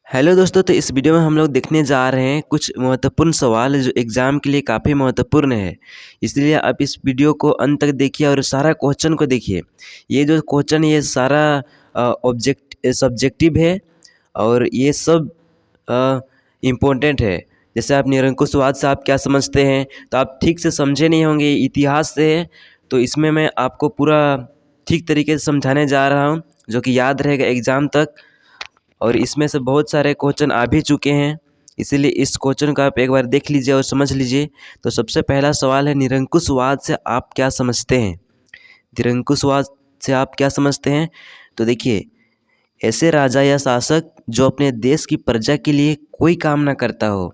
Hello दोस्तों, तो इस वीडियो में हम लोग देखने जा रहे हैं कुछ महत्वपूर्ण सवाल जो एग्ज़ाम के लिए काफ़ी महत्वपूर्ण है। इसलिए आप इस वीडियो को अंत तक देखिए और सारा क्वेश्चन को देखिए। ये जो क्वेश्चन ये सारा सब्जेक्टिव है और ये सब इम्पोर्टेंट है। जैसे आप निरंकुशवाद से आप क्या समझते हैं, तो आप ठीक से समझे नहीं होंगे, इतिहास से है, तो इसमें मैं आपको पूरा ठीक तरीके से समझाने जा रहा हूँ जो कि याद रहेगा एग्ज़ाम तक। और इसमें से बहुत सारे क्वेश्चन आ भी चुके हैं, इसीलिए इस क्वेश्चन को आप एक बार देख लीजिए और समझ लीजिए। तो सबसे पहला सवाल है, निरंकुशवाद से आप क्या समझते हैं? निरंकुशवाद से आप क्या समझते हैं? तो देखिए, ऐसे राजा या शासक जो अपने देश की प्रजा के लिए कोई काम ना करता हो,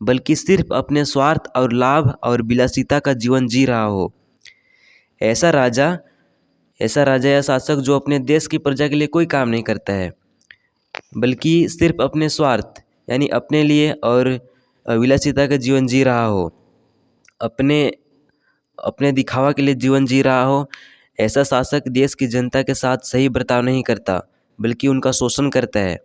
बल्कि सिर्फ अपने स्वार्थ और लाभ और विलासिता का जीवन जी रहा हो। ऐसा राजा ऐसा राजा या शासक जो अपने देश की प्रजा के लिए कोई काम नहीं करता है, बल्कि सिर्फ अपने स्वार्थ यानी अपने लिए और विलासिता का जीवन जी रहा हो, अपने अपने दिखावा के लिए जीवन जी रहा हो। ऐसा शासक देश की जनता के साथ सही बर्ताव नहीं करता, बल्कि उनका शोषण करता है।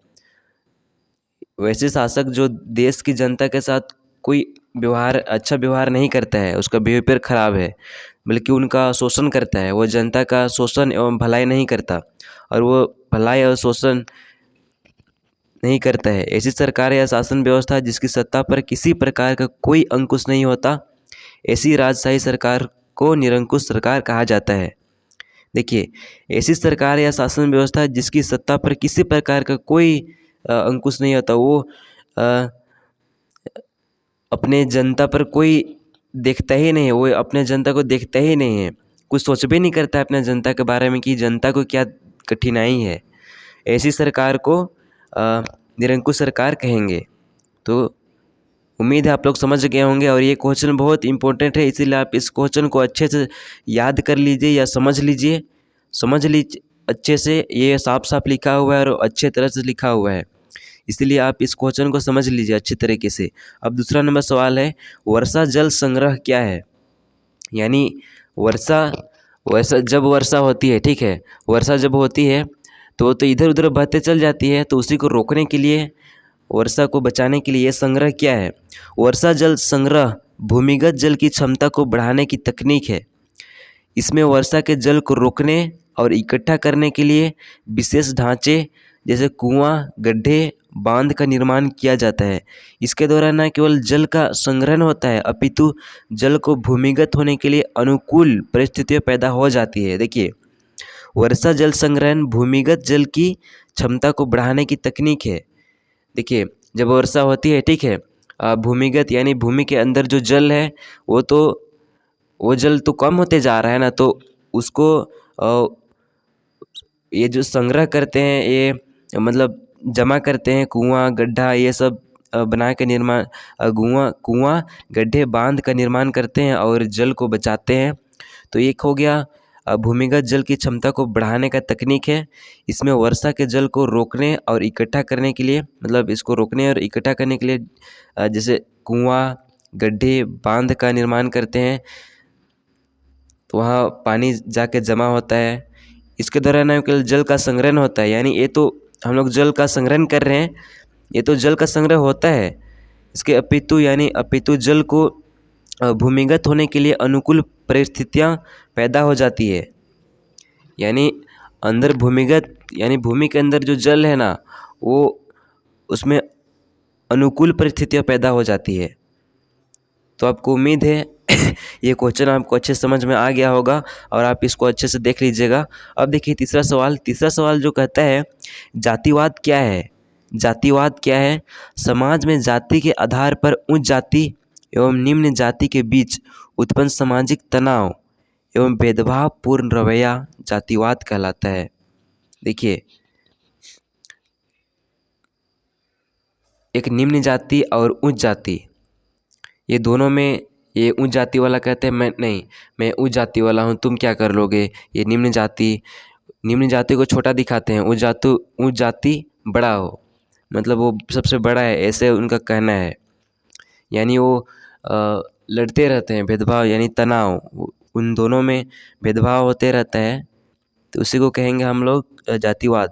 वैसे शासक जो देश की जनता के साथ कोई अच्छा व्यवहार नहीं करता है, उसका बिहेवियर खराब है, बल्कि उनका शोषण करता है। वो जनता का शोषण एवं भलाई नहीं करता, और वो भलाई और शोषण नहीं करता है। ऐसी सरकार या शासन व्यवस्था जिसकी सत्ता पर किसी प्रकार का कोई अंकुश नहीं होता, ऐसी राजशाही सरकार को निरंकुश सरकार कहा जाता है। देखिए, ऐसी सरकार या शासन व्यवस्था जिसकी सत्ता पर किसी प्रकार का कोई अंकुश नहीं होता, वो अ, अपने जनता पर कोई देखता ही नहीं है, वो अपने जनता को देखता ही नहीं है, कुछ सोच भी नहीं करता है अपने जनता के बारे में कि जनता को क्या कठिनाई है। ऐसी सरकार को निरंकुश सरकार कहेंगे। तो उम्मीद है आप लोग समझ गए होंगे, और ये क्वेश्चन बहुत इंपॉर्टेंट है, इसीलिए आप इस क्वेश्चन को अच्छे से याद कर लीजिए या समझ लीजिए अच्छे से। ये साफ साफ लिखा हुआ है और अच्छे तरह से लिखा हुआ है, इसलिए आप इस क्वेश्चन को समझ लीजिए अच्छे तरीके से। अब दूसरा नंबर सवाल है, वर्षा जल संग्रह क्या है? यानी वर्षा वर्षा जब वर्षा होती है, ठीक है, वर्षा जब होती है तो वो तो इधर उधर बहते चल जाती है, तो उसी को रोकने के लिए, वर्षा को बचाने के लिए ये संग्रह क्या है? वर्षा जल संग्रह भूमिगत जल की क्षमता को बढ़ाने की तकनीक है। इसमें वर्षा के जल को रोकने और इकट्ठा करने के लिए विशेष ढांचे जैसे कुआं, गड्ढे, बांध का निर्माण किया जाता है। इसके द्वारा न केवल जल का संग्रहण होता है, अपितु जल को भूमिगत होने के लिए अनुकूल परिस्थितियां पैदा हो जाती है। देखिए, वर्षा जल संग्रहण भूमिगत जल की क्षमता को बढ़ाने की तकनीक है। देखिए, जब वर्षा होती है, ठीक है, भूमिगत यानी भूमि के अंदर जो जल है, वो जल तो कम होते जा रहा है ना, तो उसको ये जो संग्रह करते हैं, ये मतलब जमा करते हैं, कुआं, गड्ढा, ये सब बना के निर्माण, कुआं, गड्ढे, बांध का निर्माण करते हैं और जल को बचाते हैं। तो एक हो गया भूमिगत जल की क्षमता को बढ़ाने का तकनीक है। इसमें वर्षा के जल को रोकने और इकट्ठा करने के लिए, मतलब इसको रोकने और इकट्ठा करने के लिए जैसे कुआं, गड्ढे, बांध का निर्माण करते हैं, तो वहाँ पानी जाके जमा होता है। इसके दौरान न केवल जल का संग्रहण होता है, यानी ये तो हम लोग जल का संग्रहण कर रहे हैं, ये तो जल का संग्रह होता है, इसके अपितु जल को भूमिगत होने के लिए अनुकूल परिस्थितियाँ पैदा हो जाती है। यानी अंदर भूमिगत यानी भूमि के अंदर जो जल है ना, वो उसमें अनुकूल परिस्थितियाँ पैदा हो जाती है। तो आपको उम्मीद है ये क्वेश्चन आपको अच्छे समझ में आ गया होगा और आप इसको अच्छे से देख लीजिएगा। अब देखिए तीसरा सवाल जो कहता है, जातिवाद क्या है? जातिवाद क्या है? समाज में जाति के आधार पर उच्च जाति एवं निम्न जाति के बीच उत्पन्न सामाजिक तनाव एवं भेदभावपूर्ण रवैया जातिवाद कहलाता है। देखिए, एक निम्न जाति और उच्च जाति, ये दोनों में, ये उच्च जाति वाला कहते हैं मैं उच्च जाति वाला हूँ, तुम क्या कर लोगे। ये निम्न जाति को छोटा दिखाते हैं, उच्च जाति बड़ा हो, मतलब वो सबसे बड़ा है, ऐसे उनका कहना है। यानी वो लड़ते रहते हैं, भेदभाव यानी तनाव, उन दोनों में भेदभाव होते रहता है, तो उसी को कहेंगे हम लोग जातिवाद।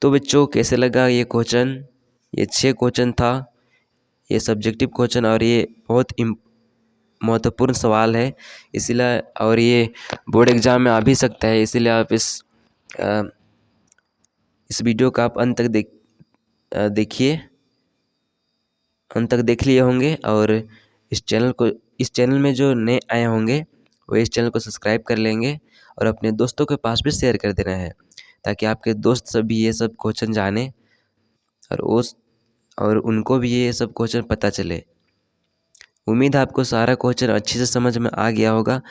तो बच्चों कैसे लगा ये क्वेश्चन? ये 6 क्वेश्चन था, ये सब्जेक्टिव क्वेश्चन और ये बहुत महत्वपूर्ण सवाल है, इसीलिए और ये बोर्ड एग्ज़ाम में आ भी सकता है, इसीलिए आप इस वीडियो का आप अंत तक देखिए, अंत तक देख लिए होंगे। और इस चैनल में जो नए आए होंगे वो इस चैनल को सब्सक्राइब कर लेंगे और अपने दोस्तों के पास भी शेयर कर देना है, ताकि आपके दोस्त सभी ये सब क्वेश्चन जाने और उनको भी ये सब क्वेश्चन पता चले। उम्मीद है आपको सारा क्वेश्चन अच्छे से समझ में आ गया होगा।